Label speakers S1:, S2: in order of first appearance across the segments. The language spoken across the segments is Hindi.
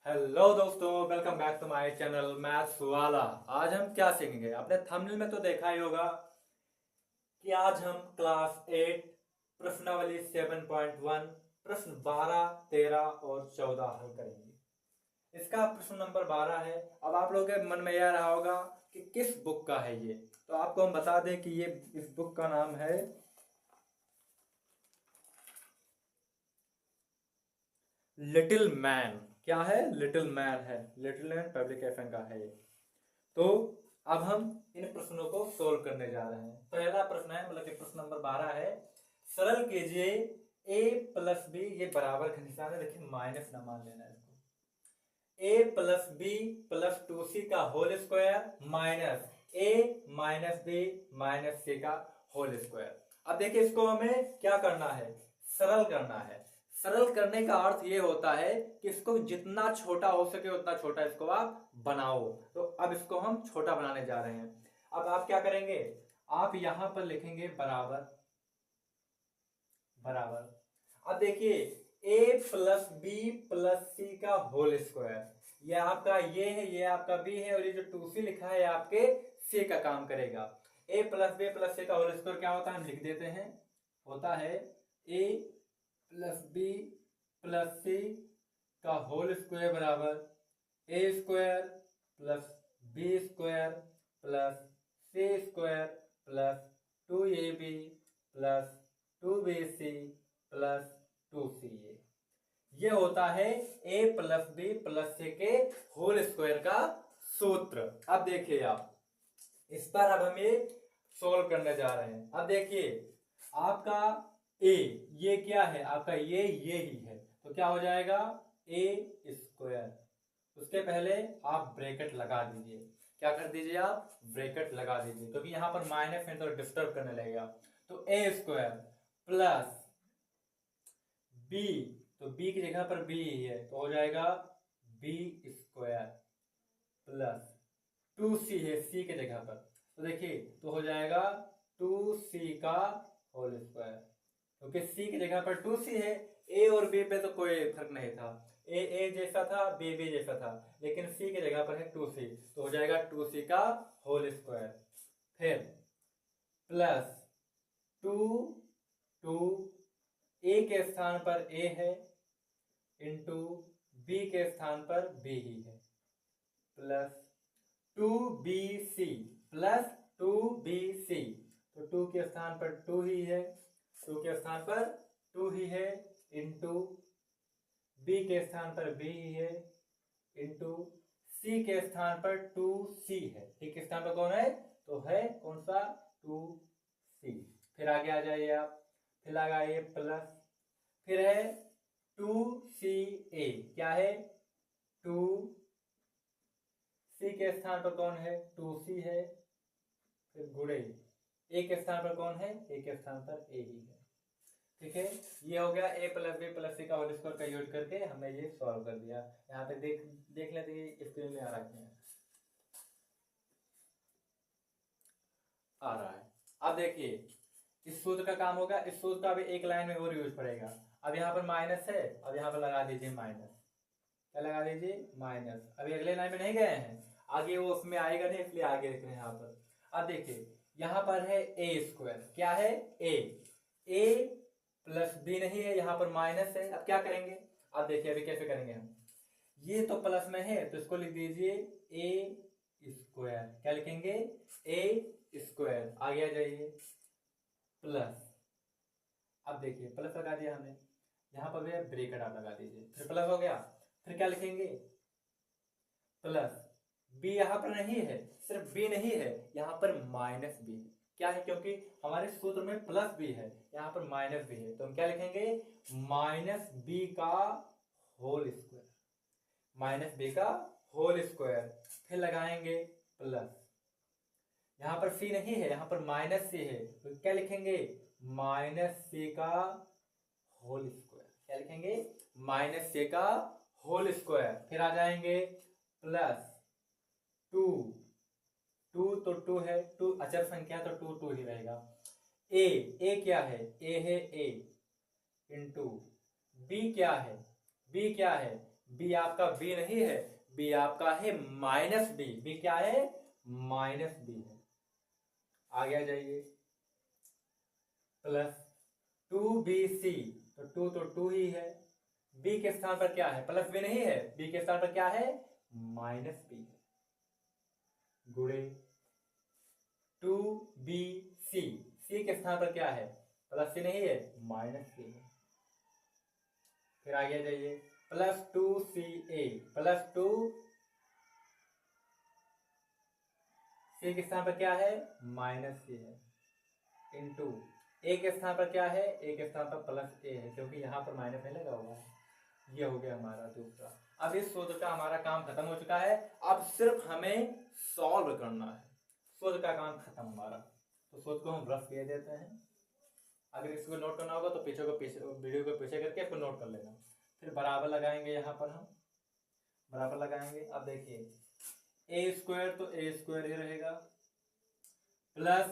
S1: हेलो दोस्तों, welcome back to my channel maths वाला। आज हम क्या सीखेंगे? आपने थंबनेल में तो देखा ही होगा कि आज हम क्लास 8 प्रश्नावली 7.1 प्रश्न 12, 13 और 14 हल करेंगे। इसका प्रश्न नंबर 12 है। अब आप लोगों के मन में यह रहा होगा कि किस बुक का है ये, तो आपको हम बता दें कि ये इस बुक का नाम है लिटिल मैन। क्या है? लिटिल मैन है, लिटिल मैन पब्लिकेशन का है ये। तो अब हम इन प्रश्नों को सोल्व करने जा रहे हैं। पहला प्रश्न है, मतलब कि प्रश्न नंबर 12 है, सरल कीजिए a प्लस बी, ये बराबर का निशान है, देखिए माइनस ना मान लेना इसको, a plus b plus 2c का whole square minus a minus b minus c का होल स्क्वायर। अब देखिए इसको हमें क्या करना है, सरल करना है। सरल करने का अर्थ ये होता है कि इसको जितना छोटा हो सके उतना छोटा इसको आप बनाओ। तो अब इसको हम छोटा बनाने जा रहे हैं। अब आप क्या करेंगे, आप यहां पर लिखेंगे बराबर बराबर। अब देखिए a plus b plus c का होल स्क्वायर, ये आपका ये है, ये आपका b है, और ये जो 2c लिखा है आपके c का काम करेगा। a plus b plus c का होल स्क्वायर क्या होता है, हम लिख देते हैं, होता है a plus b plus c का होल स्क्वायर बराबर a square plus b square plus c square plus 2ab plus 2bc plus 2ca। ये होता है a plus b plus c के होल स्क्वायर का सूत्र। अब देखिए आप इस पर अब हम ये सोल्व करने जा रहे हैं। अब देखिए आपका a ये क्या है, आपका ये ही है, तो क्या हो जाएगा a स्क्वायर, उसके पहले आप ब्रैकेट लगा दीजिए। क्या कर दीजिए आप, ब्रैकेट लगा दीजिए, क्योंकि यहां पर माइनस है तो डिस्टर्ब करने लगेगा। तो a स्क्वायर प्लस b, तो b की जगह पर b ही है, तो हो जाएगा b स्क्वायर प्लस 2c है c की जगह पर, तो देखिए तो हो जाएगा 2c का होल स्क्वायर, क्योंकि c की जगह पर 2c है। a और b पे तो कोई फर्क नहीं था, a जैसा था, b जैसा था, लेकिन c की जगह पर है 2c, तो हो जाएगा 2c का होल स्क्वायर। फिर प्लस 2 a के स्थान पर a है इंटू b के स्थान पर b ही है, प्लस 2bc प्लस 2bc, तो 2 के स्थान पर 2 ही है, 2 के स्थान पर 2 ही है, इंटू b के स्थान पर b ही है, इंटू c के स्थान पर 2c है। c के स्थान पर कौन है, तो है कौन सा, 2c। फिर आगे आ जाइए आप, फिर लगाइए प्लस, फिर है 2ca, क्या है 2 c के स्थान पर कौन है, 2c है, फिर गुणे a के स्थान पर कौन है, a के स्थान पर a ही है। ठीक है, ये हो गया a plus b plus c का होल स्क्वायर का यूज करके हमने ये सॉल्व कर दिया। यहाँ पे देख लेते हैं, स्क्रीन में आ रहा है। अब देखिए इस सूत्र का काम होगा, इस सूत्र का भी एक लाइन में और यूज पड़ेगा। अब यहाँ पर माइनस है, अब यहाँ पर लगा दीजिए माइनस, क्या लगा दीजिए, माइनस। अभी अगले लाइन में नहीं गए हैं, आगे वो उसमें आएगा नहीं, इसलिए आगे लिख रहे हैं यहाँ पर। अब देखिए यहाँ पर है a स्क्वायर, क्या है a प्लस बी नहीं है, यहाँ पर माइनस है। अब क्या करेंगे, अब देखिए अभी कैसे करेंगे हम, ये तो प्लस में है तो इसको लिख दीजिए a स्क्वायर, क्या लिखेंगे, a स्क्वायर। आगे आ जाइए प्लस, अब देखिए प्लस लगा दिया हमने, यहाँ पर भी ब्रैकेट आप लगा दीजिए, फिर प्लस हो गया, फिर क्या लिखेंगे, प्लस b यहाँ पर नहीं है, सिर्फ b नहीं है, यहाँ पर माइनस b है। क्या है, क्योंकि हमारे सूत्र में प्लस b है, यहाँ पर माइनस b है, तो हम क्या लिखेंगे, माइनस b का होल स्क्वायर, माइनस b का होल स्क्वायर। फिर लगाएंगे प्लस, यहाँ पर c नहीं है, यहाँ पर माइनस c है, तो क्या लिखेंगे, माइनस c का होल स्क्वायर, क्या लिखेंगे, माइनस c का होल स्क्वायर। फिर आ जाएंगे प्लस 2 तो 2 है, 2 अचर संख्या तो 2 ही रहेगा। a क्या है, a है a, इंटू b क्या है, b क्या है, बी आपका बी नहीं है, बी आपका है माइनस बी। बी क्या है? माइनस बी है। आगे आ जाइए, प्लस 2bc, तो 2 तो 2 ही है। बी के स्थान पर क्या है? प्लस बी नहीं है, बी के स्थान पर क्या है? माइनस बी है। गुणे 2bc, सी के स्थान पर क्या है? प्लस सी नहीं है, माइनस सी है। फिर आगे जाइए, प्लस 2ca, प्लस 2 सी के स्थान पर क्या है? माइनस सी है, इंटू ए के स्थान पर क्या है? ए के स्थान पर प्लस ए है, क्योंकि यहाँ पर माइनस नहीं लगा हुआ है। ये हो गया हमारा दूसरा। अब इस सूत्र का हमारा काम खत्म हो चुका है, अब सिर्फ हमें सॉल्व करना है। सूत्र का काम खत्म हमारा, तो सूत्र को हम रफ किए देते हैं। अगर इसको नोट करना होगा तो पीछे वीडियो को पीछे करके इसको नोट कर लेना। फिर बराबर लगाएंगे, यहाँ पर हम बराबर लगाएंगे। अब देखिए, ए स्क्वायर तो ए स्क्वायर ही रहेगा, प्लस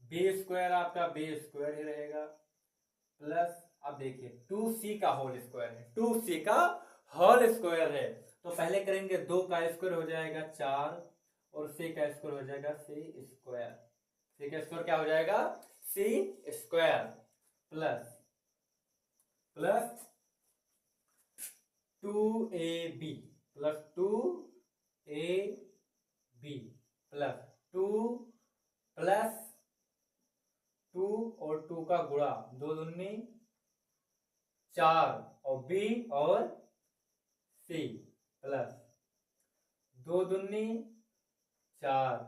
S1: बी स्क्वायर आपका बी स्क्वायर ही रहेगा, प्लस अब देखिए 2c का होल स्क्वायर है, 2c का होल स्क्वायर है। तो पहले करेंगे 2 का स्क्वायर हो जाएगा 4, और c का स्क्वायर हो जाएगा c स्क्वायर। c का स्क्वायर क्या हो जाएगा? c square, plus plus 2ab, plus 2ab, plus 2 plus 2 और 2 का गुणा, 2 दूनी 4, और b और c, प्लस 2 दूनी 4,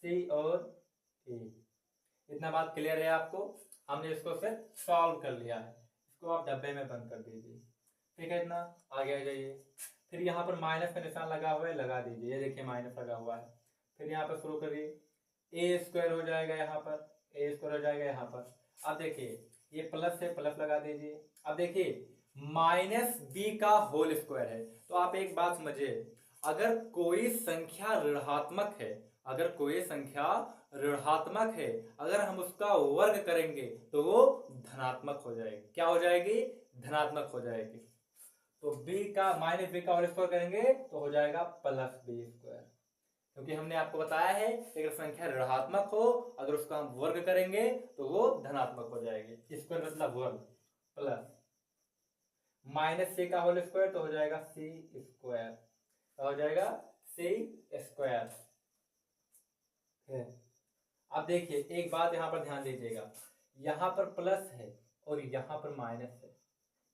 S1: c और a। इतना बात क्लियर है आपको? हमने इसको से सॉल्व कर लिया है, इसको आप डब्बे में बंद कर दीजिए। ठीक है, इतना आगे आ जाइए। फिर यहाँ पर माइनस का निशान लगा हुआ है, लगा दीजिए। ये देखिए माइनस लगा हुआ है। फिर यहाँ पर शुरू करिए, ए स्क्वायर हो जाएगा यहाँ पर, ए स्क्वायर हो जाएगा यहाँ पर। अब देखिए ये प्लस है, प्लस लगा दीजिए। अब देखिए माइनस बी का होल स्क्वायर है, तो आप एक बात समझिए, अगर कोई संख्या ऋणात्मक है, अगर कोई संख्या ऋणात्मक है, अगर हम उसका वर्ग करेंगे तो वो धनात्मक हो जाएगी। क्या हो जाएगी? धनात्मक हो जाएगी। तो b का माइनस बी का होल स्क्वायर करेंगे तो हो जाएगा प्लस बी स्क्वायर, क्योंकि हमने आपको बताया है कि अगर संख्या ऋणात्मक हो, अगर उसका हम वर्ग करेंगे तो वो धनात्मक हो जाएगी। स्क्वायर मतलब वर्ग, प्लस माइनस सी का होल स्क्वायर तो हो जाएगा सी स्क्वायर, तो हो जाएगा सी स्क्वायर। अब देखिए एक बात यहाँ पर ध्यान दीजिएगा, यहाँ पर प्लस है और यहाँ पर माइनस है,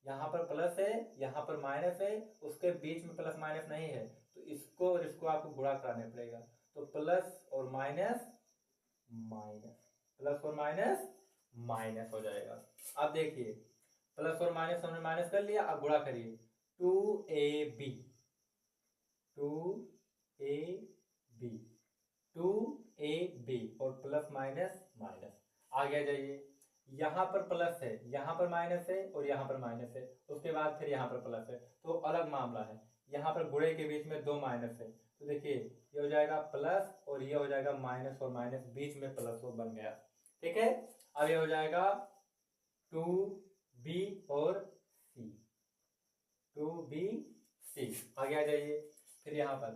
S1: यहाँ पर प्लस है यहाँ पर माइनस है, उसके बीच में प्लस माइनस नहीं है, तो इसको और इसको आपको गुणा कराने पड़ेगा। तो प्लस और माइनस माइनस, प्लस और माइनस माइनस हो जाएगा। अब देखिए प्लस और माइनस हमने माइनस कर लिया, अब गुणा करिए 2ab, 2ab और प्लस माइनस माइनस। आगे जाइए, यहाँ पर प्लस है, यहाँ पर माइनस है और यहाँ पर माइनस है, उसके बाद फिर यहाँ पर प्लस है, तो अलग मामला है। यहाँ पर गुणे के बीच में 2 माइनस है, तो देखिए ये हो जाएगा प्लस और ये हो जाएगा माइनस, और माइनस बीच में प्लस हो बन गया। ठीक है, अब ये हो जाएगा 2b और c, 2bc। आगे आ जाइए, फिर यहाँ पर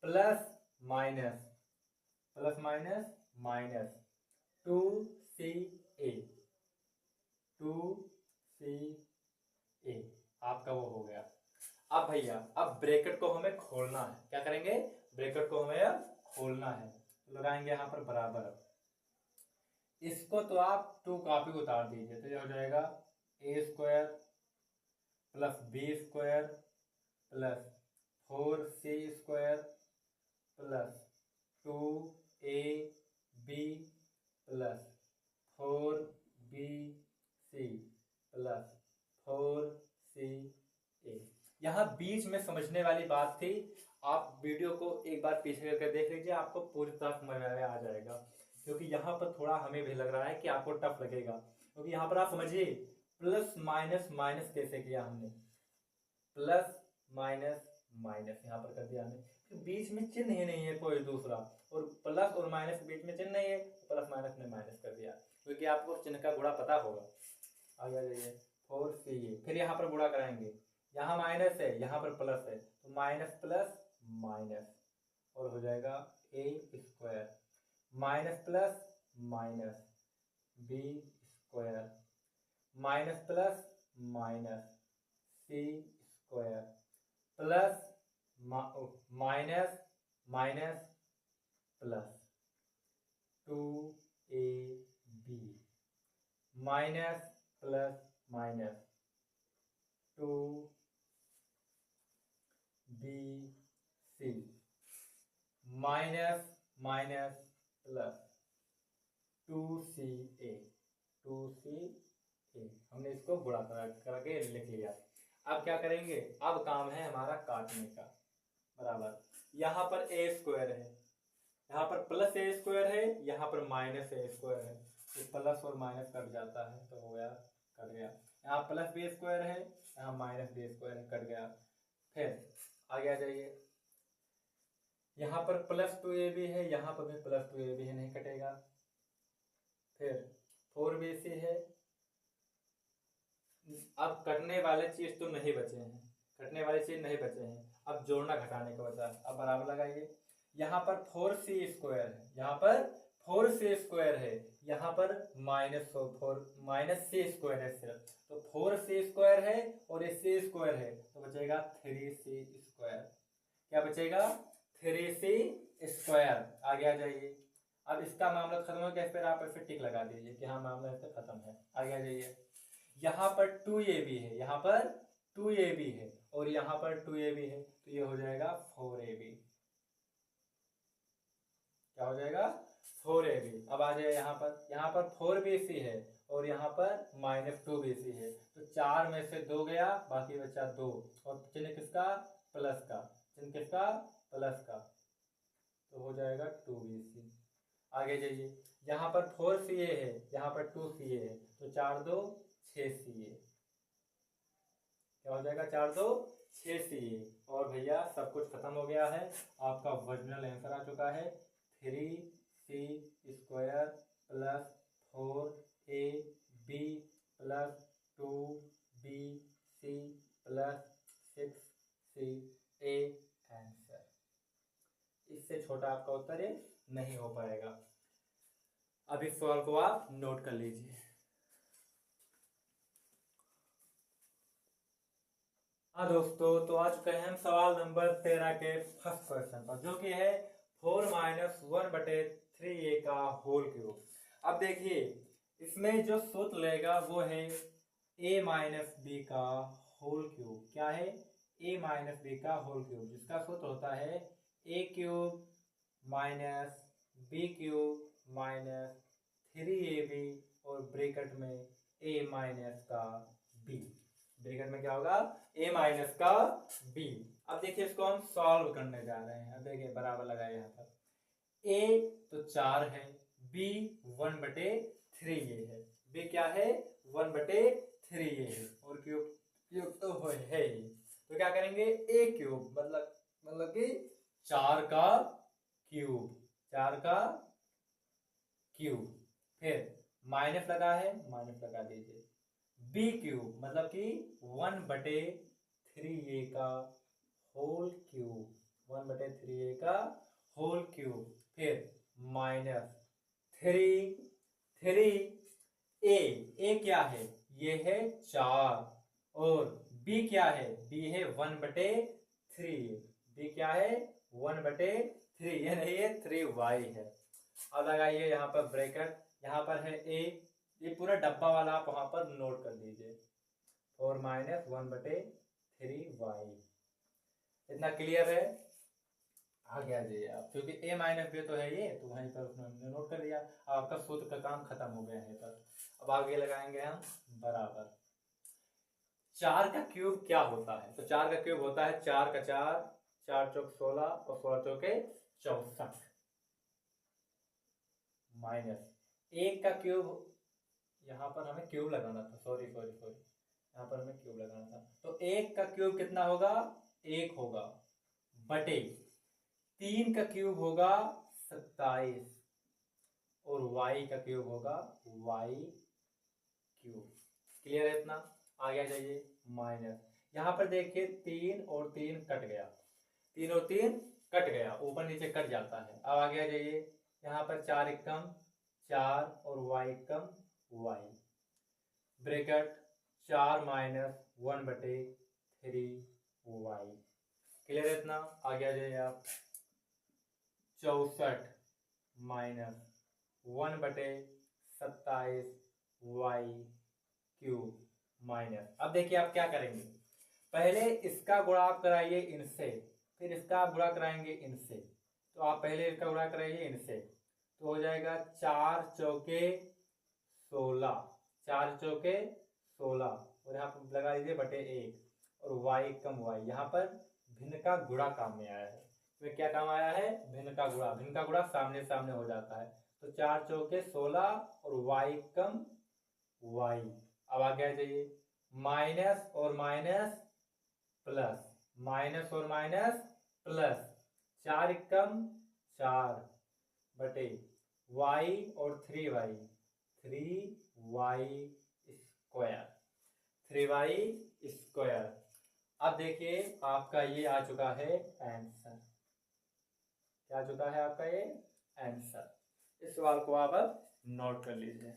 S1: plus minus, plus minus minus 2ca, 2ca आपका वो हो गया। अब भैया अब ब्रैकेट को हमें खोलना है, क्या करेंगे? ब्रैकेट को हमें अब खोलना है, लगाएंगे यहाँ पर बराबर। इसको तो आप 2 कॉपी उतार दीजिए, तो ये हो जाएगा ए square plus b square plus 4c square plus 2ab plus 4bc plus 4ca। यहाँ बीच में समझने वाली बात थी, आप वीडियो को एक बार पीछे करके देख लीजिए, आपको पूरी तरह समझ में आ जाएगा। क्योंकि यहाँ पर थोड़ा हमें भी लग रहा है कि आपको टफ लगेगा, क्योंकि यहाँ पर आप समझिए प्लस माइनस माइनस कैसे किया हमने, प्लस माइनस माइनस यहाँ पर कर दिया हमने, तो बीच में चिन्ह ही नहीं है कोई दूसरा, और प्लस और माइनस के बीच में चिन्ह नहीं है, प्लस माइनस ने माइनस कर दिया, क्योंकि आपको चिन्ह का गुणा पता होगा। आगे आ जाइए 4ca, फिर यहाँ पर गुणा कराएंगे, यहाँ माइनस है, यहाँ पर प्लस है, तो माइनस प्लस माइनस और हो जाएगा ए square, minus plus minus B square, minus plus minus C square, plus minus minus plus 2ab, minus plus minus 2bc, minus minus plus 2ca, 2ca हमने इसको गुणा करके लिख लिया। अब क्या करेंगे, अब काम है हमारा काटने का। बराबर, यहाँ पर ए स्क्वायर है, यहाँ पर प्लस ए स्क्वायर है, यहाँ पर माइनस ए स्क्वायर है, तो प्लस और माइनस कट जाता है तो हो गया, कट गया। यहाँ प्लस बी स्क्वायर है, यहाँ माइनस बी स्क्वायर है, कट गया। फिर आगे आ जाइए, यहाँ पर प्लस 2ab है, यहाँ पर भी प्लस 2ab है, नहीं कटेगा। फिर 4bc है। अब कटने वाले चीज तो नहीं बचे हैं, कटने वाली चीज नहीं बचे हैं, अब जोड़ना घटाने का बचा। अब बराबर लगाइए, यहाँ पर 4c स्क्वायर है, यहाँ पर 4c स्क्वायर है, यहाँ पर माइनस सी स्क्वायर है सिर्फ, तो 4c स्क्वायर है और ये c स्क्वायर है, तो बचेगा 3c स्क्वायर। क्या बचेगा, 3c स्क्वायर। आगे आ जाइए, अब इसका मामला खत्म हो गया, इस पर आप फिर टिक लगा दीजिए कि हाँ मामला इसका खत्म है। आगे आ जाइए, यहाँ पर 2ab है, यहाँ पर 2ab है और यहाँ पर 2ab है, तो ये हो जाएगा 4ab। क्या हो जाएगा, 4ab। अब आ जाए यहाँ पर 4bc है और यहाँ पर माइनस 2bc है, तो 4 में से 2 गया, बाकी बचा 2, और चिन्ह किसका, प्लस का, चिन्ह किसका, प्लस का, तो हो जाएगा 2bc। आगे जाइए, यहाँ पर 4ca है, यहाँ पर 2ca है, तो 4 2 6ca। क्या हो जाएगा, 4 2 6ca। और भैया सब कुछ खत्म हो गया है, आपका ओरिजिनल आंसर आ चुका है 3c square plus 4ab plus 2bc plus 6ca answer. इससे छोटा आपका उत्तर नहीं हो पाएगा। अब इस सवाल को आप नोट कर लीजिए। हाँ दोस्तों, तो आ चुके हैं हम सवाल नंबर 13 के फर्स्ट क्वेश्चन पर, जो कि है 4 माइनस 1/3a का होल क्यूब। अब देखिए, इसमें जो सूत्र लेगा वो है a माइनस बी का होल क्यूब। क्या है, a माइनस बी का होल क्यूब, जिसका सूत्र होता है a cube minus B cube minus 3ab और ब्रैकेट में a माइनस का b। ब्रैकेट में क्या होगा, a माइनस का b। अब देखिए, इसको हम सॉल्व करने जा रहे हैं। अब देखिए, बराबर लगाए, यहाँ पर a तो 4 है, b 1/3a है, b क्या है, 1/3a है, और क्यूब क्यूब तो है ही, तो क्या करेंगे, a क्यूब मतलब कि 4 का क्यूब, 4 का क्यूब, फिर माइनस लगा है, माइनस लगा दीजिए, बी क्यूब मतलब कि 1/3a का होल क्यूब, 1/3a का होल क्यूब, फिर माइनस 3a क्या है, ये है 4, और b क्या है, b है 1/3, b क्या है 1/3, ये नहीं है 3y है। अब लगाइए यहाँ पर ब्रैकेट, यहाँ पर है a, ये पूरा डब्बा वाला आप वहां पर नोट कर दीजिए, 4 माइनस 1/3y। इतना क्लियर है। आगे आ जाइए आप, क्योंकि a माइनस b तो है ये, तो वहीं पर उसने हमने नोट कर दिया, आपका सूत्र का काम खत्म हो गया है पर। अब आगे लगाएंगे हम बराबर, 4 का क्यूब क्या होता है, तो 4 का क्यूब होता है 4 का 4, 4 चौक 16 और 16 चौके 64, माइनस 1 का क्यूब, यहाँ पर हमें क्यूब लगाना था, सॉरी यहाँ पर हमें क्यूब लगाना था, तो 1 का क्यूब कितना होगा, 1 होगा, बटे 3 का क्यूब होगा 27, और y का क्यूब होगा y क्यूब। क्लियर है इतना। आगे आ जाइए, माइनस यहाँ पर देखिए 3 और 3 कट गया, 3 और 3 कट गया, ऊपर नीचे कट जाता है। अब आगे आ जाइए, यहाँ पर 4 एकम 4 और y एकम y, bracket 4 minus 1/3y। Clear है इतना? आगे आ जाइए आप, 64 माइनस 1/27y³ माइनस। अब देखिए आप क्या करेंगे, पहले इसका गुणा आप कराइए इनसे, फिर इसका आप गुणा कराएंगे इनसे। तो आप पहले इसका गुणा कराइए इनसे, तो हो जाएगा 4 चौके 16, 4 चौके 16 और यहाँ पर लगा लीजिए बटे 1 और y कम y। यहाँ पर भिन्न का गुणा काम में आया है। इसमें क्या काम आया है? भिन्न का गुणा। भिन्न का गुणा सामने सामने हो जाता है। तो 4 चौके 16 और y कम y। अब आगे आ जाइए, माइनस और माइनस प्लस, माइनस और माइनस प्लस, 4 एकम 4 बटे y और 3y, 3y²। अब देखिए आपका ये आ चुका है आंसर। क्या आ चुका है आपका ये आंसर? इस सवाल को आप अब नोट कर लीजिए।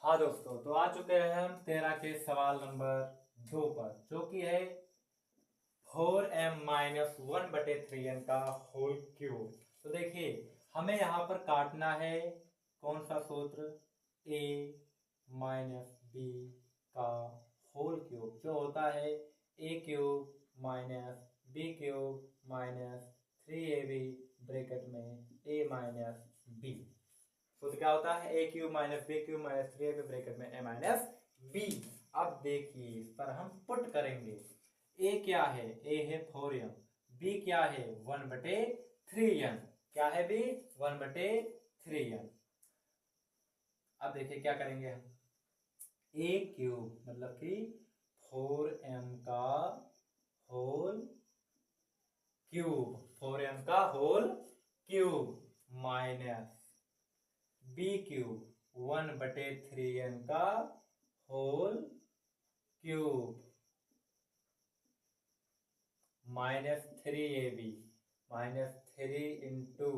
S1: हाँ दोस्तों, तो आ चुके हैं हम 13 के सवाल नंबर 2 पर, जो कि है 4m-1/3n का होल क्यूब। तो देखिए हमें यहाँ पर काटना है कौन सा सूत्र? a माइनस बी का होल क्यूब, जो होता है a³ minus b³ minus 3ab bracket में a माइनस b। सूत्र क्या होता है? a³ minus b³ minus 3ab bracket में a माइनस b। अब देखिए इस पर हम पुट करेंगे। a क्या है? a है 4m, b क्या है? 1/3n। क्या है b? 1/3n। अब देखिए क्या करेंगे हम, a³ मतलब कि 4m का होल क्यूब, 4m का whole cube minus b³ 1/3n का whole cube minus 3ab, minus 3 into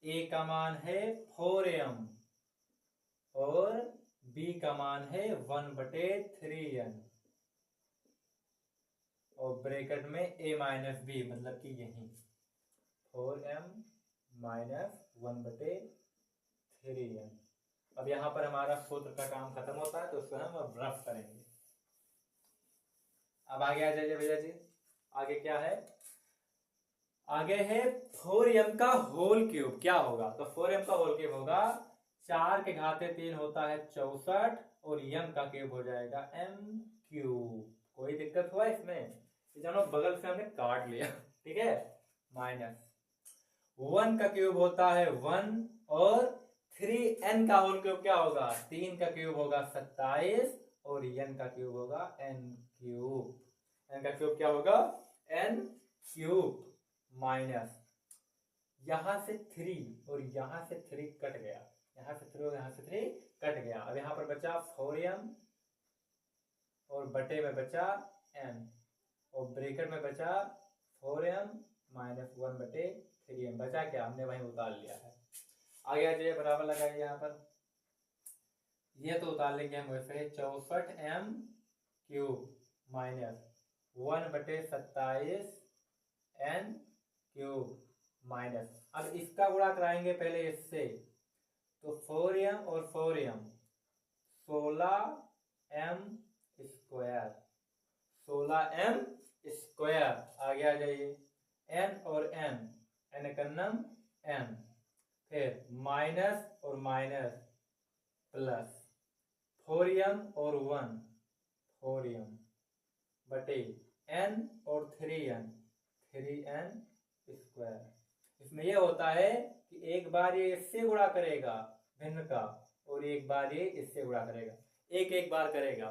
S1: a का मान है 4m और b का मान है 1/3n और ब्रैकेट में a माइनस b, मतलब कि यही 4m माइनस 1/3n। अब यहाँ पर हमारा सूत्र का काम खत्म होता है, तो उसको हम अब रफ करेंगे। अब आगे आ जाइए भैया जी, आगे क्या है? आगे है 4m का होल क्यूब। क्या होगा? तो 4m का होल क्यूब होगा 4 के घाते 3 होता है 64 और m का क्यूब हो जाएगा m³। कोई दिक्कत हुआ इसमें? ये दोनों बगल से हमने काट लिया, ठीक है। माइनस 1 का क्यूब होता है 1 और 3n का होल क्यूब क्या होगा? 3 का क्यूब होगा 27 और n का क्यूब होगा n³। n का क्यूब क्या होगा? n³ माइनस यहां से 3 और यहां से 3 कट गया, यहां से 3 और यहां से 3 कट गया। अब यहां पर बचा 4m और बटे में बचा n और ब्रैकेट में बचा 4m माइनस 1/3n। बचा क्या? हमने वहीं उतार लिया है। आगे आ जाइए, बराबर लगाइए यहाँ पर। ये तो उतार लेंगे हम वैसे, 64m³ माइनस 1/27n³ माइनस, अब इसका गुणा कराएंगे पहले इससे, तो 4m और 4m 16m²। आगे आ जाइए, n और n कन्नम n, फिर माइनस और माइनस प्लस 4m और 1 4m बटे n और 3n 3n²। इसमें यह होता है कि एक बार ये इससे गुणा करेगा भिन्न का और एक बार ये इससे गुणा करेगा, एक बार करेगा।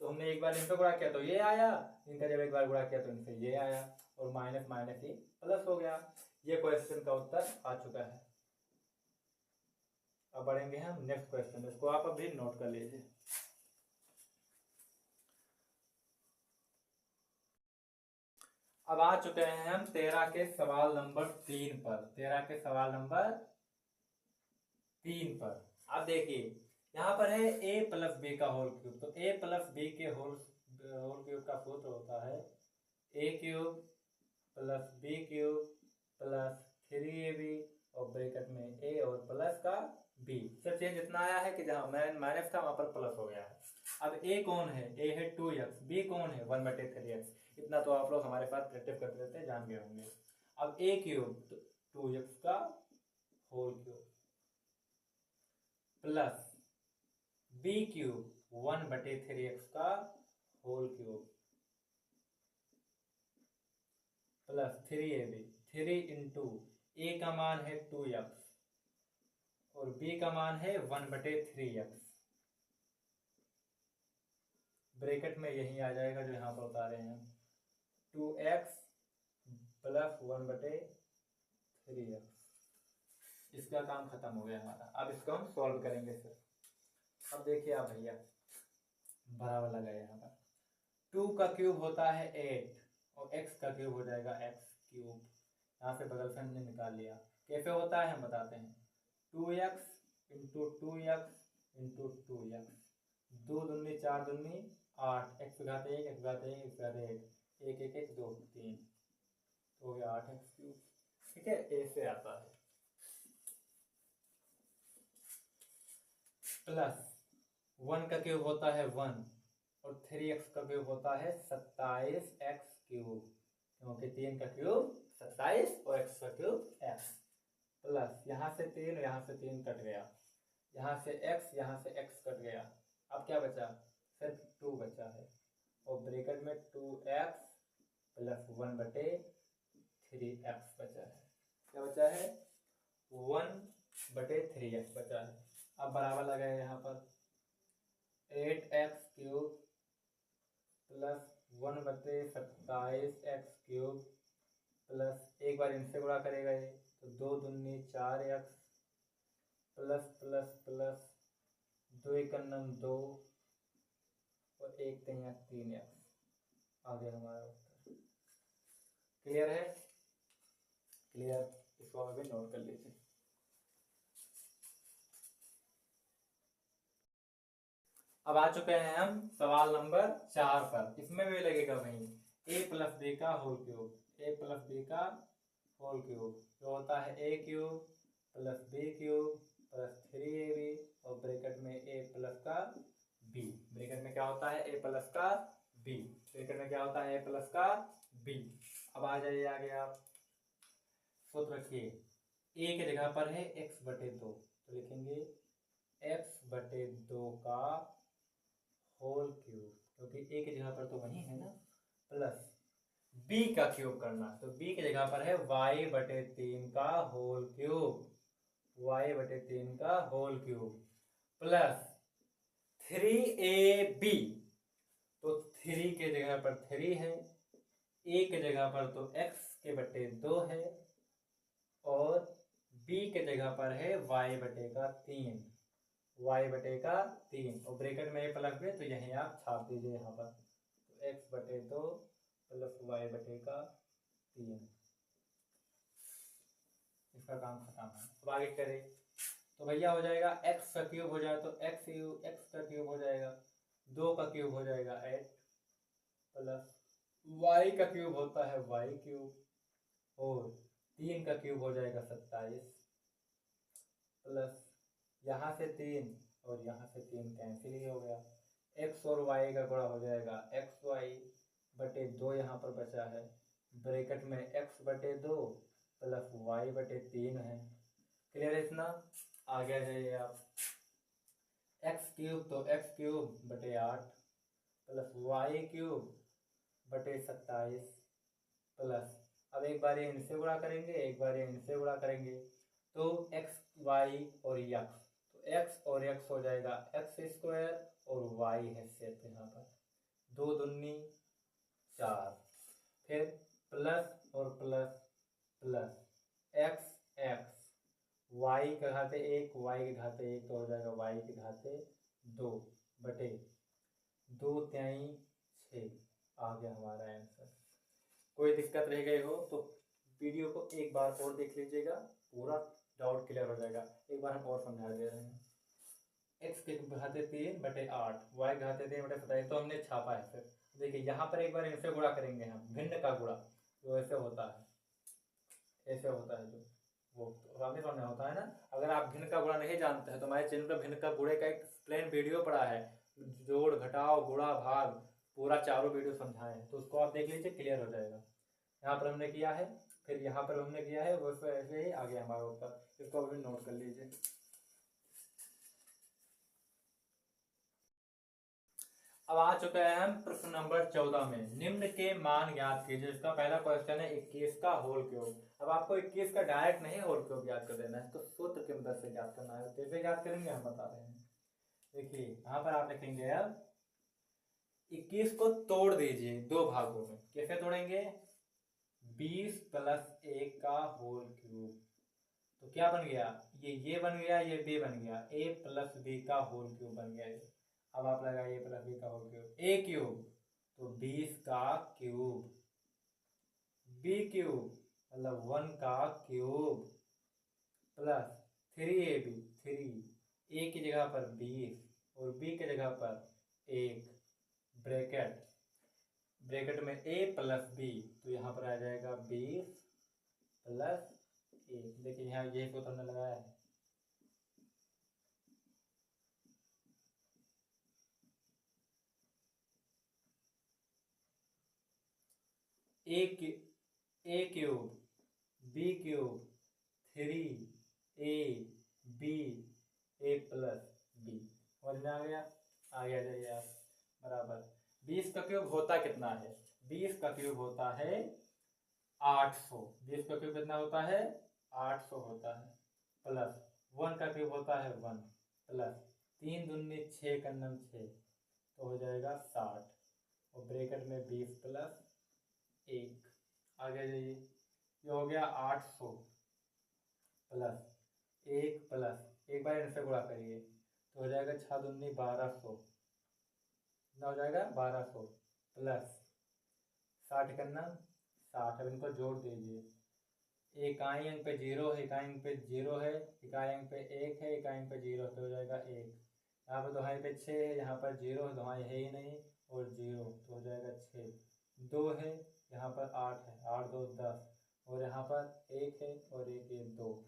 S1: तो हमने एक बार इनका गुणा किया तो ये आया, इनका जब एक बार गुणा किया तो इनसे ये आया और माइनस माइनस ये प्लस हो गया। ये क्वेश्चन का उत्तर आ चुका है। अब पढ़ेंगे हम नेक्स्ट क्वेश्चन, इसको आप अभी नोट कर लीजिए। अब आ चुके हैं हम 13 के सवाल नंबर 3 पर। 13 के सवाल नंबर 3 पर आप देखिए, यहाँ पर है a प्लस बी का होल क्यूब। तो a प्लस बी के होल क्यूब का सूत्र होता है a cube plus B cube plus 3ab और ब्रैकेट में a और प्लस का b। सब चेंज इतना आया है कि जहाँ माइनस था वहां पर प्लस हो गया है। अब a कौन है? a है 2x, b कौन है? 1/3x। इतना तो आप लोग हमारे साथ प्रैक्टिस करते रहते हैं, जान गए होंगे। अब a क्यूब 2x का whole cube plus b cube 1/3x का whole cube plus 3ab। 3 into a का मान है 2x और b का मान है 1/3x। ब्रैकेट में यही आ जाएगा जो यहाँ पर उतारे हैं, 2x प्लस 1/3x। इसका काम खत्म हो गया हमारा। अब इसको हम सॉल्व करेंगे सर। अब देखिए आप भैया, बराबर लगा यहाँ पर 2 का क्यूब होता है 8 और x का क्यूब हो जाएगा x क्यूब। यहाँ से बगल से हमने निकाल लिया। कैसे होता है हम बताते हैं, 2x into 2x into 2x, 2 दूनी 4 दूनी 8, x घात 1 x घात 1 x घात 1, 1 1 1 2 3, तो हो गया 8x क्यूब। ठीक है, ऐसे आता है। प्लस 1 का क्यूब होता है 1 और 3x का क्यूब होता है 27x क्यूब, क्योंकि 3 का क्यूब 27 और x का क्यूब x। प्लस यहाँ से 3 यहाँ से 3 कट गया, यहाँ से यहाँ से x कट गया। अब क्या बचा? सिर्फ 2 बचा है और ब्रैकेट में 2x प्लस 1/3x बचा है। क्या बचा है? 1/3x बचा है। अब बराबर लगाए यहाँ पर 8x cube plus 1/27x cube plus, एक बार इनसे गुणा करेगा ये तो 2 दूनी 4x प्लस प्लस प्लस 2 एकम 2 और 1 3 3x। आगे हमारा उत्तर क्लियर है? क्लियर, इसको अभी नोट कर लीजिए। अब आ चुके हैं हम सवाल नंबर 4 पर। इसमें भी लगेगा वही a प्लस बी का whole cube. a plus B का होल क्यूब जो होता है a cube plus B cube plus 3ab और ब्रैकेट में a प्लस का b। ब्रैकेट में क्या होता है? a प्लस का b। ब्रैकेट में क्या होता है? a प्लस का b। अब आ जाइए आगे, आप सूत्र रखिए। a के जगह पर है x/2, तो लिखेंगे x/2 का होल क्यूब, क्योंकि a की जगह पर तो वही है ना, प्लस b का क्यूब करना, तो b की जगह पर है y/3 का होल क्यूब, y/3 का होल क्यूब प्लस 3ab। तो 3 के जगह पर 3 है, a के जगह पर तो x के बटे 2 है और b के जगह पर है y/3, y/3 और ब्रैकेट में a प्लस b, तो यही आप छाप दीजिए यहाँ पर, तो x/2 प्लस y/3। इसका काम खत्म है। अब आगे करें तो भैया हो जाएगा x का क्यूब हो जाए तो x का क्यूब हो जाएगा, 2 का क्यूब हो जाएगा 8 प्लस y का क्यूब होता है y क्यूब और 3 का क्यूब हो जाएगा 27 प्लस यहाँ से 3 और यहाँ से 3 कैंसिल ही हो गया, x और y का गुणा हो जाएगा xy/2 यहाँ पर बचा है, ब्रैकेट में x/2 प्लस y/3 है। क्लियर है इतना? आगे जाइए आप, x क्यूब तो x³ प्लस y³/27 प्लस, अब एक बार ये इनसे गुणा करेंगे एक बार ये इनसे गुणा करेंगे तो x y और x, तो x और x हो जाएगा x² और y है सिर्फ यहाँ पर 2 दूनी 4, फिर प्लस और plus plus x x Y का घाते 1, वाई के घाते 1 तो हो जाएगा वाई के घाते 2 बटे 2 त्याई 6। आ गया हमारा आंसर। कोई दिक्कत रह गई हो तो वीडियो को एक बार और देख लीजिएगा, पूरा डाउट क्लियर हो जाएगा। एक बार हम और समझा दे रहे हैं। एक्स के घाते 3 बटे 8, वाई घाते 3 बटे 27 तो हमने छापा है। फिर देखिए यहाँ पर एक बार इनसे गुणा करेंगे हम, भिन्न का गुणा जो ऐसे होता है, ऐसे होता है जो वो तो आपने समझना होता है ना। अगर आप भिन्न का गुणा नहीं जानते हैं तो हमारे चैनल पर भिन्न का गुणे का एक प्लेन वीडियो पड़ा है, जोड़ घटाओ गुणा भाग पूरा चारों वीडियो समझाए हैं, तो उसको आप देख लीजिए, क्लियर हो जाएगा। यहाँ पर हमने किया है, फिर यहाँ पर हमने किया है, वैसे ऐसे ही आगे हमारा उत्तर, इसको अभी नोट कर लीजिए। अब आ चुके हैं हम प्रश्न नंबर 14 में। निम्न के मान ज्ञात कीजिए। इसका पहला क्वेश्चन है 21 का होल क्यूब। अब आपको 21 का डायरेक्ट नहीं होल क्यूब ज्ञात कर देना है, तो सूत्र की मदद से ज्ञात करना है। कैसे ज्ञात करेंगे हम बता रहे हैं। देखिए यहाँ पर आप लिखेंगे अब 21 को तोड़ दीजिए दो भागों में। कैसे तोड़ेंगे? 20 प्लस 1 का होल क्यूब, तो क्या बन गया? ये बन गया, ये बी बन गया, a प्लस बी का होल क्यूब बन गया ये। अब आप लगाइए प्लस बी का होल क्यूब, a क्यूब तो 20 का क्यूब, b क्यूब मतलब 1 का क्यूब प्लस 3ab, 3 a की जगह पर 20 और b की जगह पर 1, ब्रैकेट में a प्लस b, तो यहाँ पर आ जाएगा 20 प्लस 1। देखिए यहाँ ये सूत्र हमने लगाया है। A cube B cube 3ab a plus B, समझ में आ गया? आगे आ जाइए आप, बराबर 20 का क्यूब होता कितना है? 20 का क्यूब होता है 800। 20 का क्यूब कितना होता है? 800 होता है, प्लस 1 का क्यूब होता है 1, प्लस 3 दूनी 6 का नम 6 तो हो जाएगा 60, और ब्रैकेट में 20 प्लस 1। आगे जाइए, ये हो गया 800 प्लस 1 प्लस एक बार इनसे गुणा करिए तो हो जाएगा 6 दूनी 1200, ना हो जाएगा 1200 प्लस 60 करना 60। अब इनको जोड़ दीजिए, इकाई अंक पे 0 है, इकाई अंक पे 0 है, इकाई अंक पे 1 है, इकाई अंक पे 0 तो हो जाएगा 1। यहाँ पर दोहाई पे 6 है, यहाँ पर 0 है, दोहाई है ही नहीं, और 0 तो हो जाएगा 6। 2 है, यहाँ पर 8 है, 8 2 10, और यहाँ पर 1 है और 1 1 2,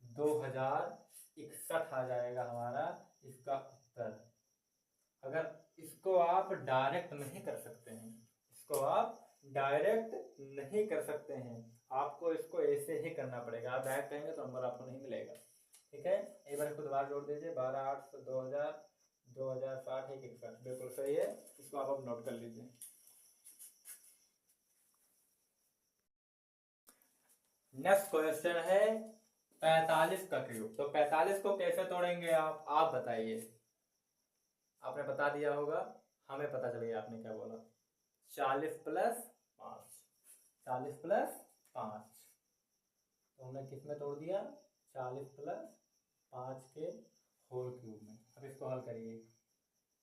S1: 2061 आ जाएगा हमारा इसका उत्तर। अगर इसको आप डायरेक्ट नहीं कर सकते हैं, इसको आप डायरेक्ट नहीं कर सकते हैं, आपको इसको ऐसे ही करना पड़ेगा। आप डायरेक्ट करेंगे तो नंबर आपको नहीं मिलेगा। ठीक है, एक बार इसको दोबारा जोड़ दीजिए, 12 8 2000 2060 161, बिल्कुल सही है। इसको आप अब नोट कर लीजिए। नेक्स्ट क्वेश्चन है 45 का क्यूब। तो 45 को कैसे तोड़ेंगे आप बताइए। आपने बता दिया होगा, हमें पता चल गया आपने क्या बोला। 40 प्लस 5, 40 प्लस 5, तो हमने किस में तोड़ दिया? 40 प्लस 5 के होल क्यूब में। अब इसको हल करिए।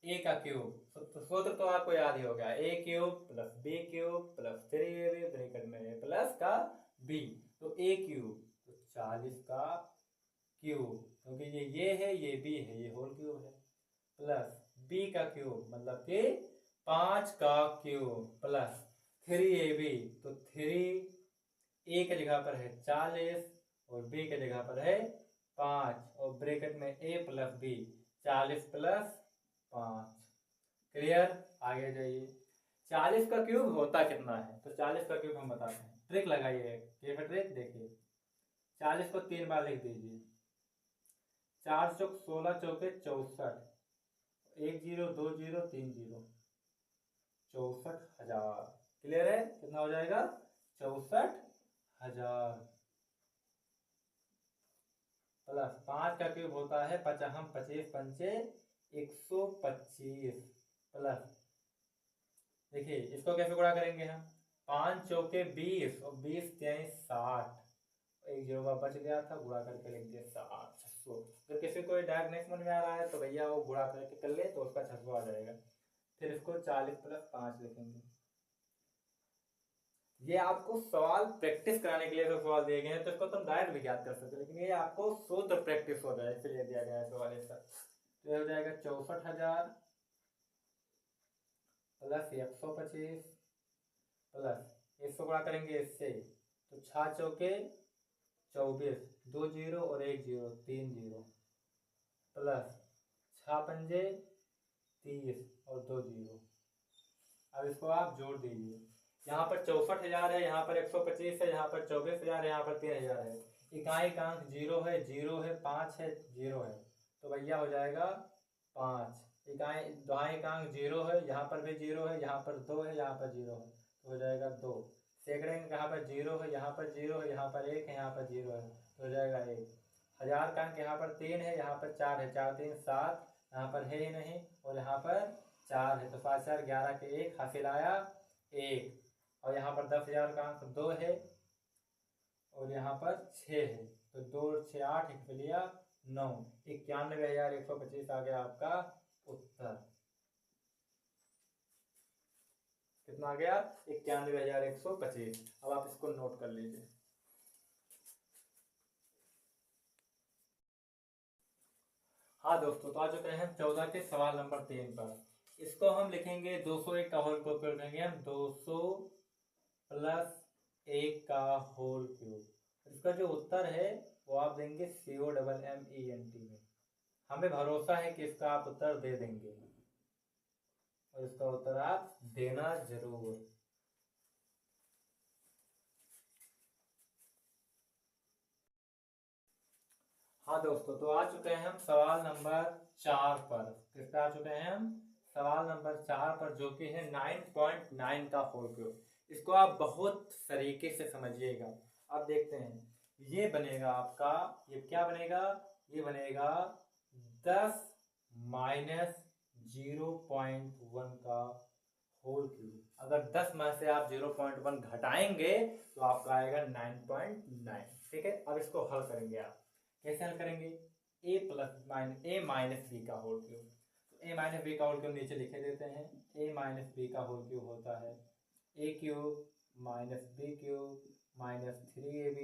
S1: ए का क्यूब, तो सूत्र तो आपको याद ही हो गया, A cube plus B cube plus 3ab bracket में ए प्लस का बी, तो ए क्यूब तो 40 का क्यूब, क्योंकि ये है, ये बी है, ये होल क्यूब है, प्लस बी का क्यूब मतलब कि 5 का क्यूब प्लस 3ab, तो 3 ए के जगह पर है 40 और बी के जगह पर है 5, और ब्रैकेट में A plus B, 40 plus 5। Clear? आगे जाइए। 40 का क्यूब होता कितना है? तो 40 का क्यूब हम बताते हैं, ट्रिक लगाइए। ये ट्रिक देखिए, 40 को 3 बार लिख दीजिए, 4 चौक 16 चौके 64, 1 0 2 0 3 0, 64,000। क्लियर है? कितना हो जाएगा? 64,000 प्लस 5 का क्यूब होता है 55 25 पंचे 125 प्लस, देखिए इसको कैसे गुणा करेंगे हम, 5 चौके 20 और 20 3 60, एक जीरो का बच गया था, गुणा करके लिख दिया 600। अगर किसी को डायरेक्ट नहीं समझ में आ रहा है तो भैया वो गुणा करके कर ले तो उसका 600 आ जाएगा। फिर इसको 40 + 5 लिखेंगे। ये आपको सवाल प्रैक्टिस कराने के लिए तो सवाल दिए गए हैं, तो इसको तुम डायरेक्ट भी याद कर सकते हो, लेकिन ये आपको शुद्ध प्रैक्टिस हो जाए इसलिए दिया गया है सवाल ऐसा। तो ये हो जाएगा 64,000 + 125 प्लस इसको गुणा करेंगे इससे, तो 6 चौके 24, 2 जीरो और 1 जीरो 3 जीरो, प्लस 6 पंजे 30 और 2 जीरो। अब इसको आप जोड़ दीजिए, यहाँ पर 64,000 है, यहाँ पर 125 है, यहाँ पर 24,000 है, यहाँ पर 3,000 है। इकाई अंक 0 है, 0 है, 5 है, 0 है, तो भैया हो जाएगा 5। इकाई दोहाई अंक 0 है, यहाँ पर भी 0 है, यहाँ पर 2 है, यहाँ पर 0 है, तो हो जाएगा 2। सैकड़े अंक यहाँ पर 0 है, यहाँ पर 0 है, यहाँ पर 1 है, यहाँ पर 0 है, तो हो जाएगा 1। हजार का अंक यहाँ पर 3 है, यहाँ पर 4 है, 4 3 7, यहाँ पर है ही नहीं, और यहाँ पर 4 है, तो 5 4 11 के 1 हासिल आया 1। और यहाँ पर 10,000 का अंक 2 है और यहाँ पर 6 है, तो 2 6 8 एक लिया 9, 91,125 आ गया आपका उत्तर। कितना आ गया? 91,125। अब आप इसको नोट कर लीजिए। हाँ दोस्तों, तो आ चुके हैं 14 के सवाल नंबर 3 पर। इसको हम लिखेंगे 201 का होल क्यूब करेंगे हम, 200 + 1 का होल क्यूब। इसका जो उत्तर है वो आप देंगे COMMENT में। हमें भरोसा है कि इसका आप उत्तर दे देंगे और इसका उत्तर आप देना जरूर। हाँ दोस्तों, तो आ चुके हैं हम सवाल नंबर 4 पर। किस पे आ चुके हैं हम? सवाल नंबर 4 पर, जो कि है 9.9 का होल क्यूब। इसको आप बहुत तरीके से समझिएगा। अब देखते हैं, ये बनेगा आपका, ये क्या बनेगा? ये बनेगा 10 - 0.1 का होल क्यूब। अगर 10 में से आप 0.1 घटाएंगे तो आपका आएगा 9.9। ठीक है, अब इसको हल करेंगे आप। कैसे हल करेंगे? a - b का होल क्यूब। तो a - b का होल क्यूब नीचे लिखे देते हैं। a - b का होल क्यूब होता है a cube - b cube -3ab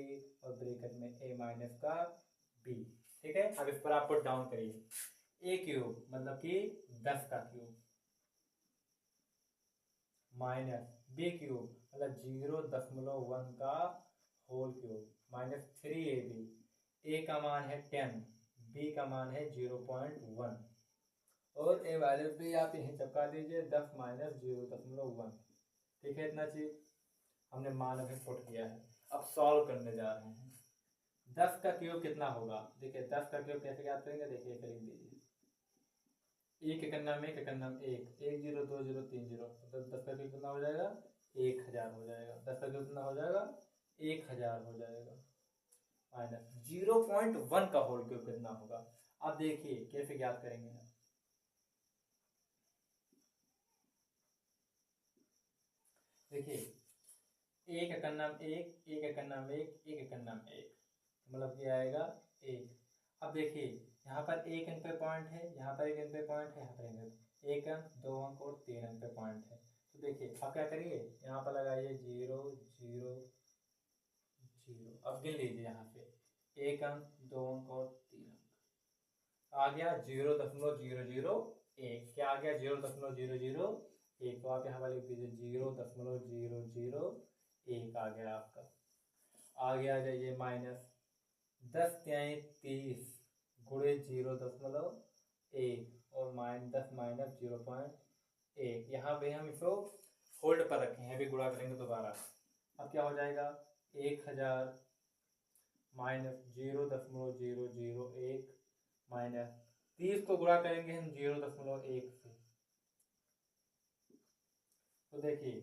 S1: और ब्रैकेट में a का b। ठीक है, अब इस पर आप पुट डाउन करिए। a क्यूब मतलब कि 10 का क्यूब, माइनस b क्यूब मतलब 0.1 का होल क्यूब, -3ab। a का मान है 10, b का मान है 0.1 और a वाले भी आप यहीं चिपका दीजिए 10 - 0.1। ठीक है, इतना चीज हमने मान अभी पुट किया है। अब सॉल्व करने जा रहे हैं। 10 का क्यूब कितना होगा? देखिए 10 का क्यूब कैसे याद करेंगे, देखिए कर दीजिए। एक एकन्ना में एक एकन्ना में 1 0 2 0 3 0, तो 10 का क्यूब कितना हो जाएगा? 1000 हो जाएगा। 10 का क्यूब कितना हो जाएगा? 1000 हो जाएगा। माइनस 0.1 का होल क्यूब कितना होगा? अब देखिए कैसे ज्ञात करेंगे हम। देखिए एक एकन्ना में 1, एक एकन्ना में 1, एक एकन्ना में 1, मतलब क्या आएगा 1। अब देखिए यहाँ पर 1 अंक पे पॉइंट है, यहाँ पर 1 अंक पे पॉइंट है, यहाँ पर 1 अंक 2 अंक और 3 अंक पे पॉइंट है। तो देखिए अब क्या करिए, यहाँ पर लगाइए 0 0 0। अब गिन लीजिए यहाँ पे 1 अंक 2 अंक और 3 अंक आ गया 0.001। क्या आ गया? 0.001। तो आप यहाँ पर लिख दीजिए 0.001 आ गया आपका। आगे आ जाइए माइनस 10 तिहाई 30 गुणे 0.1 और -10 - 0.1। यहाँ पे हम इसको होल्ड पर रखे हैं, अभी गुणा करेंगे दोबारा। अब क्या हो जाएगा? 1000 - 0.001 माइनस 30 को गुणा करेंगे हम 0.1 से। तो देखिए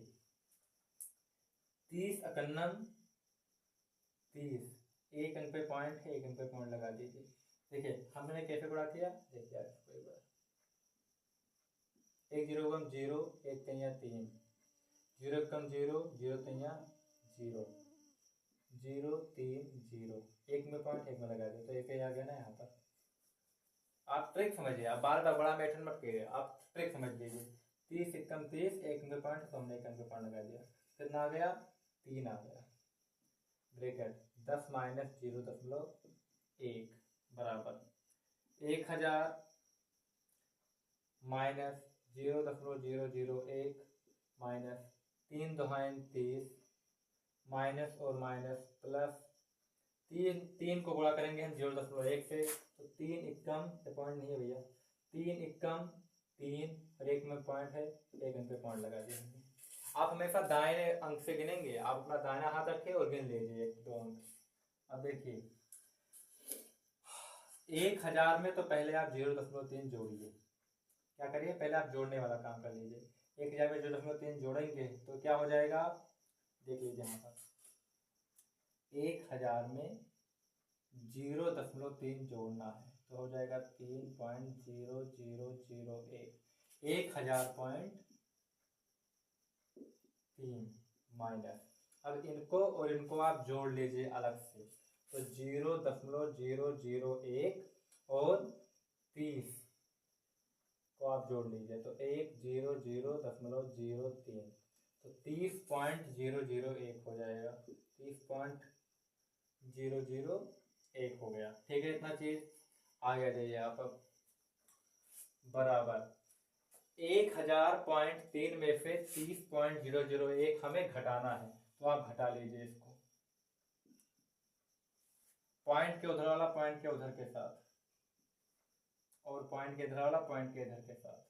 S1: 30 एकन्नम 30, एक अंक पे पॉइंट है, एक अंक पे पॉइंट लगा दीजिए। देखिए हमने कैसे गुणा किया, देखिए एक बार 1 0 कम 0, 1 3 3, 0 कम 0, 0 3 0, 030, एक में पॉइंट एक में लगा दो तो एक ही आ गया ना यहाँ पर। आप ट्रिक समझिए, आप बार बार बड़ा मेथड मत करिए, आप ट्रिक समझ लीजिए। 30 एकम 30, एक में पॉइंट तो हमने एक में पॉइंट लगा दिया, कितना आ गया 3 आ गया। ब्रैकेट 10 माइनस 0.1 बराबर 1000 माइनस 0.001 माइनस 3 दुहाइन 30 माइनस और माइनस प्लस 3 को गुणा करेंगे हम 0.1 से तो 3 एकम पॉइंट नहीं है भैया, 3 एकम 3 और एक में पॉइंट है, एक अंक पे पॉइंट लगा दिया हमने। आप हमेशा दाहिने अंक से गिनेंगे, आप अपना दाहिना हाथ रखिए और गिन लीजिए 2 अंक। अब देखिए 1000 में तो पहले आप 0.3 जोड़िए, क्या करिए पहले आप जोड़ने वाला काम कर लीजिए। 1000 में 0.3 जोड़ेंगे तो क्या हो जाएगा, देख लीजिए यहाँ पर 1000 में 0.3 जोड़ना है तो हो जाएगा 3.0001, 1000.3 माइनस, अब इनको और इनको आप जोड़ लीजिए अलग से तो 0.001 और 30 को आप जोड़ लीजिए तो 100.03 तो 30.001 हो जाएगा, 30.001 हो गया। ठीक है, इतना चीज आ गया। जाइए आप अब बराबर 1000.3 में से 30.001 हमें घटाना है तो आप घटा लीजिए इसको, पॉइंट के उधर वाला पॉइंट के उधर के साथ और पॉइंट के इधर वाला पॉइंट के इधर के साथ।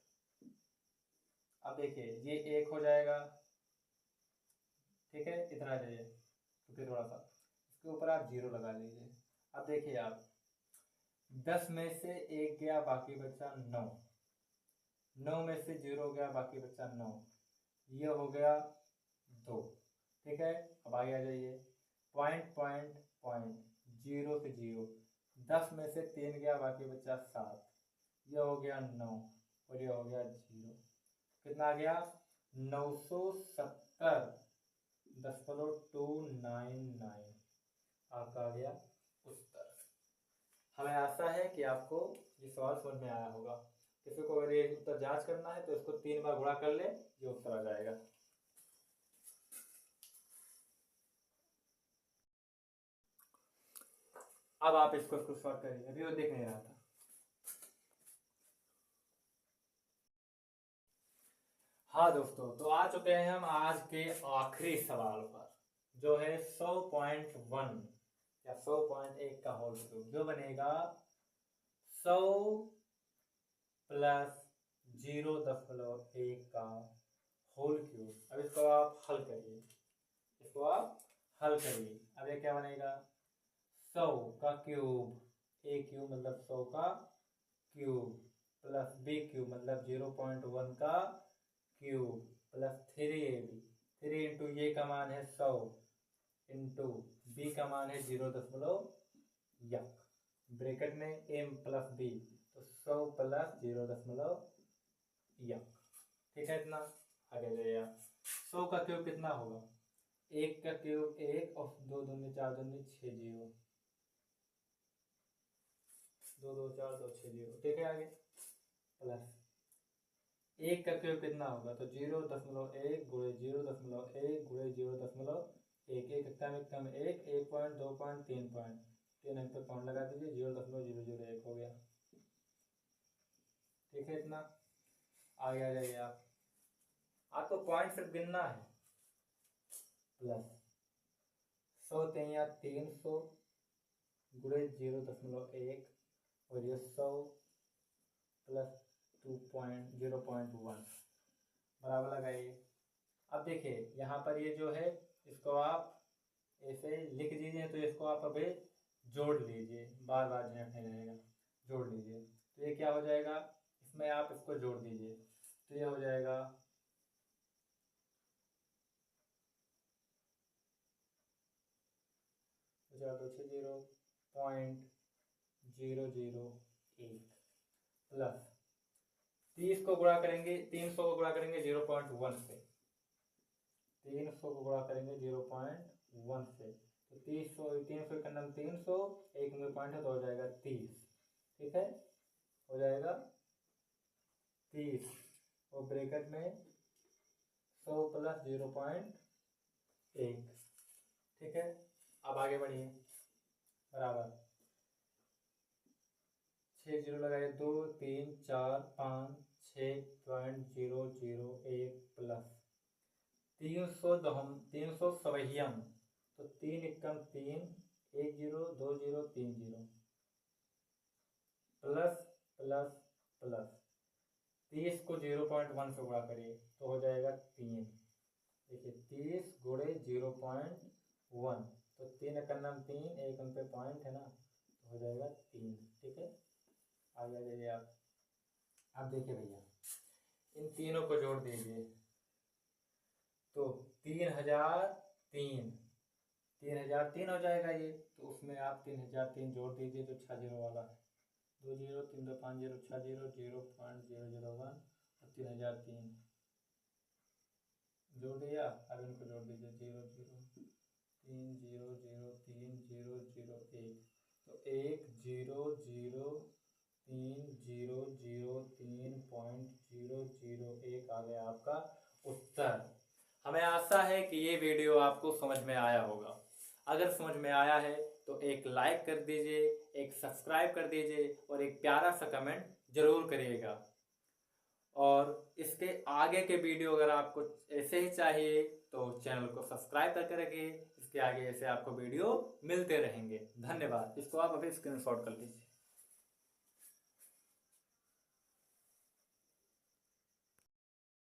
S1: अब देखिए ये 1 हो जाएगा, ठीक है, इतना आ जाइए तो फिर थोड़ा सा इसके ऊपर आप 0 लगा लीजिए। अब देखिए आप 10 में से 1 गया बाकी बचा 9, 9 में से 0 गया बाकी बचा 9, ये हो गया 2। ठीक है, अब आगे आ जाइए पॉइंट पॉइंट पॉइंट 0 से 0, 10 में से 3 गया बाकी बचा 7, ये हो गया 9 और ये हो गया 0, कितना आ गया 970.299 आपका आ गया उत्तर। हमें आशा है कि आपको ये सवाल समझ में आया होगा। किसी को अगर ये उत्तर जांच करना है तो इसको 3 बार गुणा कर ले, ये उत्तर आ जाएगा। अब आप इसको सॉल्व करिए, अभी वो देख नहीं रहा था। हाँ दोस्तों, तो आ चुके हैं हम आज के आखिरी सवाल पर, जो है 100.1 या 100.1 का होल क्यूब, जो बनेगा 100 प्लस 0.1 का होल क्यूब। अब इसको आप हल करिए, इसको आप हल करिए। अब ये क्या बनेगा 100 का क्यूब, ए क्यूब मतलब 100 का क्यूब प्लस बी क्यूब मतलब 0.1 का क्यूब प्लस 3ab, 3 इंटू ये का मान है 100 इंटू बी का मान है 0.1 ब्रैकेट में m प्लस बी तो 100 प्लस 0.1। ठीक है, इतना आगे जाइए। 100 का क्यूब कितना होगा, 1 का क्यूब 1 और 2 दूनी 4 दूनी 6 0, 2 2 4 2 6 0। ठीक है, आगे प्लस 1 का क्यूब कितना होगा तो 0.1 गुणे 0.1 गुणे 0.1, एक कम 1 पॉइंट 2 पॉइंट 3 पॉइंट 3 अंक पे पॉइंट लगा दीजिए, 0.001 हो गया। ठीक है, इतना आगे आ जाइए आप। आपको पॉइंट सिर्फ गिनना है, प्लस 100 300 गुणे 0.1 और ये 100 प्लस 0.1 बराबर लगाइए। अब देखिए यहाँ पर ये जो है इसको आप ऐसे लिख दीजिए, तो इसको आप अभी जोड़ लीजिए, बार बार झंझट नहीं रहेगा, जोड़ लीजिए तो ये क्या हो जाएगा, इसमें आप इसको जोड़ दीजिए तो ये हो जाएगा 0.001 प्लस 30 को गुणा करेंगे 300 को गुणा करेंगे 0.1 से, 300 को गुणा करेंगे 0.1 से तो 300 300 का नाम 300, एक में पॉइंट है तो हो जाएगा 30। ठीक है, हो जाएगा 30 और ब्रैकेट में 100 प्लस 0.1। ठीक है, अब आगे बढ़िए। बराबर 6 जीरो लगाए, 2 3 4 5 6.001 प्लस 300 300 सवहियम, तो 3 एकम 3 1 0 2 0 3 0 प्लस प्लस प्लस 30 को 0.1 से गुणा करिए तो हो जाएगा 3। देखिए 30 गुणे 0.1, तो 3 का नाम 3, एक उन पे पॉइंट है ना, तो हो जाएगा 3। ठीक है, आगे आ जाइए आप। अब देखिए भैया, इन तीनों को जोड़ दीजिए तो 3003 3003 हो जाएगा ये। तो उसमें आप 3003 जोड़ दीजिए जो 6 जीरो वाला है, 2 0 3 2 5 0 6 0 0.001 और 3003 जोड़ दिया। अब इनको जोड़ दीजिए 0 0 3 0 0 3 0 0 1, तो 1 0 0 3 0 0 3.001 आ गया आपका उत्तर। हमें आशा है कि ये वीडियो आपको समझ में आया होगा। अगर समझ में आया है तो एक लाइक कर दीजिए, एक सब्सक्राइब कर दीजिए और एक प्यारा सा कमेंट जरूर करिएगा। और इसके आगे के वीडियो अगर आपको ऐसे ही चाहिए तो चैनल को सब्सक्राइब करके रखिए। इसके आगे ऐसे आपको वीडियो मिलते रहेंगे। धन्यवाद। इसको आप अभी स्क्रीनशॉट कर लीजिए।